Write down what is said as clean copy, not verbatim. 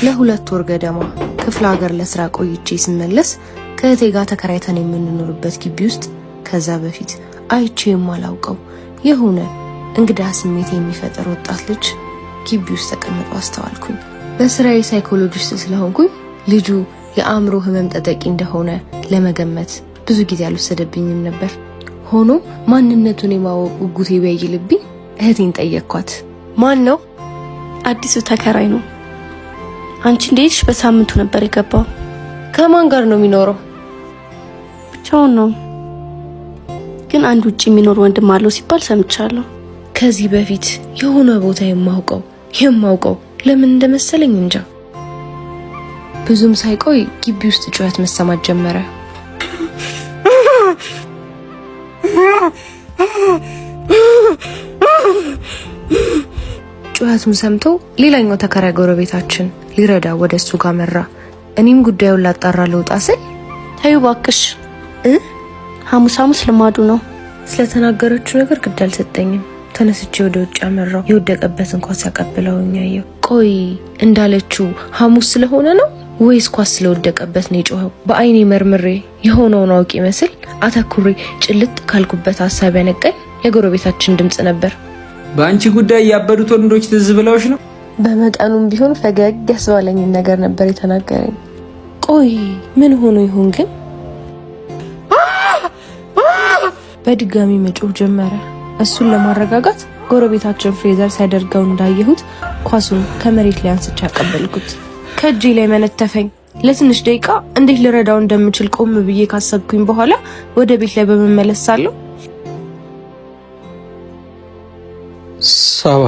ለሁለት ወር ገደማ ክፍለ ሀገር ለስራ ቆይቼ ስመለስ ከእቴ ጋር ተከራይተን የምንኖርበት ግቢ ውስጥ ከዛ በፊት አይቼ የማላውቀው የሆነ እንግዳ ስሜት የሚፈጥር ወጣት ልጅ ግቢ ውስጥ ተቀምጦ አስተዋልኩኝ። በስራዬ ሳይኮሎጂስት ስለሆንኩኝ ልጁ የአእምሮ ህመም ተጠቂ እንደሆነ ለመገመት ብዙ ጊዜ አልወሰደብኝም ነበር። ሆኖ ማንነቱን የማወቅ ጉጉቴ ቢያይልብኝ እህቴን ጠየቅኳት። ማን ነው? አዲሱ ተከራይ ነው። አንቺ እንዴትሽ? በሳምንቱ ነበር የገባው። ከማን ጋር ነው የሚኖረው? ብቻውን ነው፣ ግን አንድ ውጪ የሚኖር ወንድም አለው ሲባል ሰምቻለሁ። ከዚህ በፊት የሆነ ቦታ የማውቀው ለምን እንደመሰለኝ እንጃ። ብዙም ሳይቆይ ግቢ ውስጥ ጩኸት መሰማት ጀመረ። ጩኸቱን ሰምቶ ሌላኛው ተከራይ ጎረቤታችን ሊረዳ ወደ እሱ ጋር መራ። እኔም ጉዳዩን ላጣራ ልወጣ ስል ታዩ ባክሽ ሐሙስ ልማዱ ነው ስለተናገረችው ነገር ግድ አልሰጠኝም። ተነስቼ ወደ ውጭ አመራው። የወደቀበት እንኳን ሲያቀብለውኝ አየሁ። ቆይ እንዳለችው ሐሙስ ስለሆነ ነው ወይስ ኳስ ስለወደቀበት ነው የጮኸው? በአይኔ መርምሬ የሆነውን አውቂ መስል አተኩሬ ጭልጥ ካልኩበት ሐሳብ ያነቀኝ የጎረቤታችን ድምጽ ነበር። በአንቺ ጉዳይ ያበዱት ወንዶች ትዝ ብለውሽ ነው? በመጠኑም ቢሆን ፈገግ ያስባለኝን ነገር ነበር የተናገረኝ። ቆይ ምን ሆኖ ይሆን ግን? በድጋሚ መጮህ ጀመረ። እሱን ለማረጋጋት ጎረቤታችን ፍሬዘር ሲያደርገው እንዳየሁት ኳሱን ከመሬት ላይ አንስቼ አቀበልኩት። ከእጄ ላይ መነተፈኝ። ለትንሽ ደቂቃ እንዴት ልረዳው እንደምችል ቆም ብዬ ካሰብኩኝ በኋላ ወደ ቤት ላይ በመመለስ ሳለሁ ሳባ